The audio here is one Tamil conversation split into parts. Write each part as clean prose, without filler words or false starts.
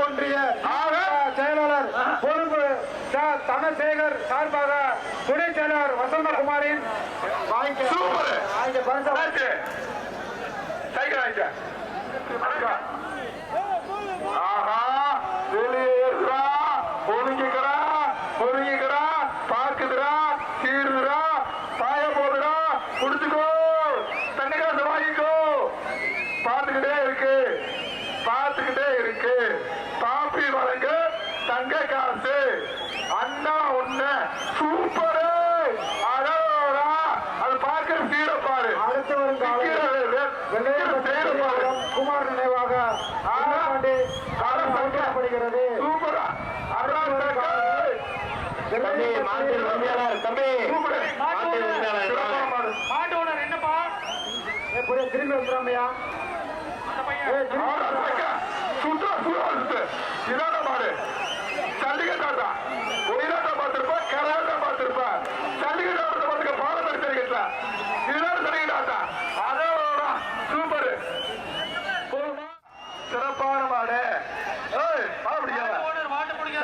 ஒன்றிய செயலாளர் பொறுப்பு தனசேகர் சார்பாக துணை செயலாளர் வசந்தகுமாரின் பார்க்குதுரா சீருதுரா பாய போதுரா குடிச்சுக்கோ தண்ணி காசு வாங்கிக்கோ பார்த்துக்கிட்டே இருக்கு காப்பி வழங்க தங்க காசு அண்ணா ஒண்ணு சூப்பரு அழகா அது பார்க்கிற சீர பாரு அடுத்து வரும் குமார் நினைவாக காலப்படுகிறது சூப்பரா என்னப்பா திரும்பி வந்துடாமையா இதான மாடு சண்டிகட்டாட்டா ஒயிலாட்டா பார்த்திருப்பா கராட்டா பார்த்திருப்பா சண்டிகட்டாட்ட பார்த்துக்க பாரம்பரிய சரிகட்டா இதுதான் சரிகட்டாட்டா அதோட சூப்பர் சிறப்பான மாடு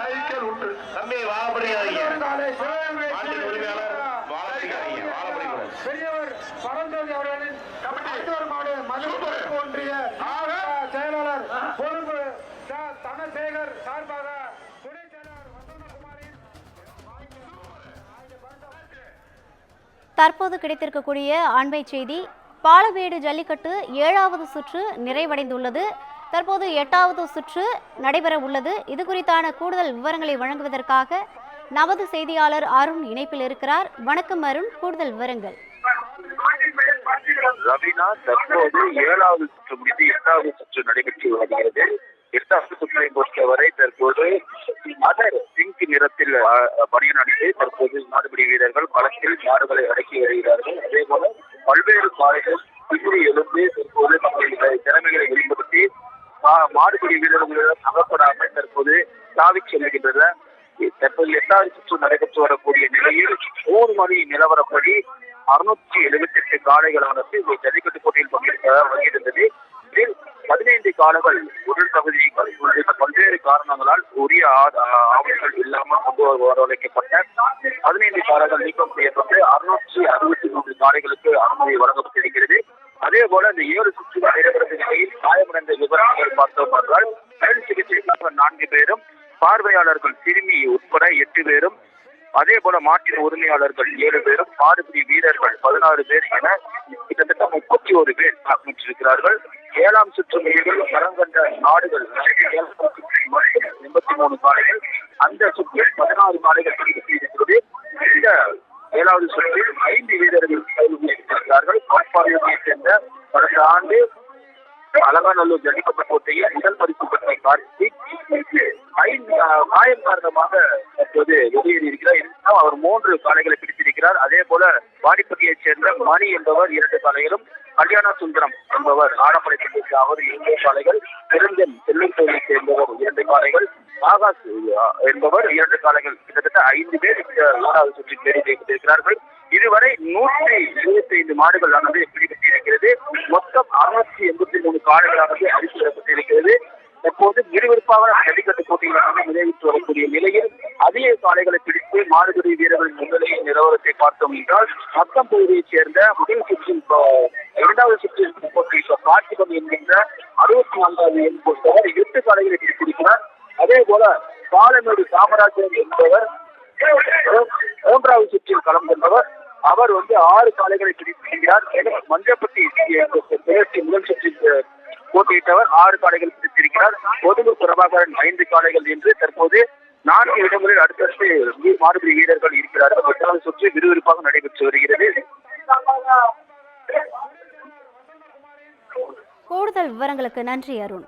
சைக்கிள் உண்டு தம்பி பெரியவர் பரஞ்சோதி அவர்களின் மாடு மதுரை ஒன்றிய செயலாளர் பொறுப்பு தனசேகர் சார்பாக துணை செயலாளர் வசந்தகுமாரின். தற்போது கிடைத்திருக்கக்கூடிய அண்மை செய்தி, பாலமேடு ஜல்லிக்கட்டு 7வது சுற்று நிறைவடைந்துள்ளது. தற்போது 8வது சுற்று நடைபெற உள்ளது. இது குறித்தான கூடுதல் விவரங்களை வழங்குவதற்காக நமது செய்தியாளர் அருண் இணைப்பில் இருக்கிறார். வணக்கம் அருண், கூடுதல் விவரங்கள். ரவீனா, தற்போது 7வது சுற்று முடிந்து 8வது சுற்று நடைபெற்று வருகிறது. 8வது சுற்றை பொறுத்தவரை தற்போது அதர் பிங்க் நிறத்தில் பணியன் அணிந்து தற்போது மாடுபிடி வீரர்கள் களத்தில் மாடுகளை அடக்கி வருகிறார்கள். அதே போல பல்வேறு காலைகள் பின்னி எழுந்து தற்போது தங்களுடைய திறமைகளை வெளிப்படுத்தி மாடுபிடி வீரர்களிடம் அகப்படாமல் தற்போது தாவிச் செல்கின்றன. தற்போது 8வது சுற்று நடைபெற்று வரக்கூடிய நிலையில் 3 மணி நிலவரப்படி 678 காளைகளானது இந்த ஜல்லிக்கட்டு போட்டியில் பங்கேற்க வருகின்றது. இதில் 15 காளைகள் உடல் தகுதி உள்ளிட்ட பல்வேறு காரணங்களால் உரிய ஆவணங்கள் இல்லாமல் கொண்டு வரவழைக்கப்பட்ட 15 காளைகள் நீக்கம் செய்யப்பட்டு 663 காளைகளுக்கு அனுமதி வழங்கப்பட்டிருக்கிறது. அதே போல இந்த 7 சுற்று நடைபெறும் நிலையில் காயமடைந்த விவரங்கள் பார்த்தோம் என்றால் மேல் சிகிச்சைக்காக 4 பேரும், பார்வையாளர்கள் சிறுமி உட்பட 8 பேரும், அதே போல மாட்டின் உரிமையாளர்கள் 7 பேரும், மாடுபிடி வீரர்கள் 16 பேர் என கிட்டத்தட்ட 31 பேர் பெற்றிருக்கிறார்கள். 7ஆம் சுற்று முடிவில் கலங்கண்ட நாடுகள் 83 காளைகள், அந்த சுற்றில் 16 காளைகள் பிடிக்கப்பட்டிருக்கிறது. இந்த 7வது சுற்றில் 5 வீரர்கள் கைவிட்டிருக்கிறார்கள். காட்பாடியை சேர்ந்த கடந்த ஆண்டு அலங்காநல்லூர் ஜல்லிக்கட்டு போட்டியில் முதல் பரிசு பெற்ற கார்த்திக் காயம் காரணமாக தற்போது வெளியேறியிருக்கிறார். அவர் 3 காளைகளை பிடித்திருக்கிறார். அதே போல வாடிப்பட்டியைச் சேர்ந்த மணி என்பவர் 2 காளைகளும், கல்யாண சுந்தரம் என்பவர் ஆடப்படை அவர் 2 காளைகள், பெருந்தன் செல்லுக்கோயிலை சேர்ந்தவர் 2 காளைகள், ஆகாஷ் என்பவர் 2 காளைகள், கிட்டத்தட்ட 5 பேர் இந்த 7வது சுற்றில் தேர்வு செய்யப்பட்டிருக்கிறார்கள். இதுவரை 125 மாடுகள் ஆனது பிடிபட்டிருக்கிறது. மொத்தம் 683 காளைகளானது அறிவிக்கப்பட்டிருக்கிறது. தற்போது விறுவிறுப்பாக ஜல்லிக்கட்டு போட்டிகளாக நிறைவேற்றி வரக்கூடிய நிலையில் அதிக காளைகளை பிடித்து மாடுபிடி வீரர்களின் முன்னிலையின் நிலவரத்தை பார்த்தோம் என்றால் மத்தம் பகுதியைச் சேர்ந்த முதல் சுற்றில் 2வது சுற்றில் போட்டியில் கார்த்திகம் என்கின்ற 64வது எண் பொறுத்தவர் 8 காளைகளை பிடித்திருக்கிறார். அதே போல பாலமேடு காமராஜர் என்பவர் 3வது சுற்றில் களம் கொண்டவர். அவர் 6 காளைகளை பிடித்திருக்கிறார். மஞ்சப்பட்டி முதல் சுற்றில் போட்டியிட்டவர் 6 காளைகள் பிடித்திருக்கிறார். பொதுமு பிரபாகரன் 5 காளைகள் என்று தற்போது 4 இடங்களில் அடுத்தடுத்து மாடுபிடி வீரர்கள் இருக்கிறார்கள். 8வது சுற்று விறுவிறுப்பாக நடைபெற்று வருகிறது. கூடுதல் விவரங்களுக்கு நன்றி அருண்.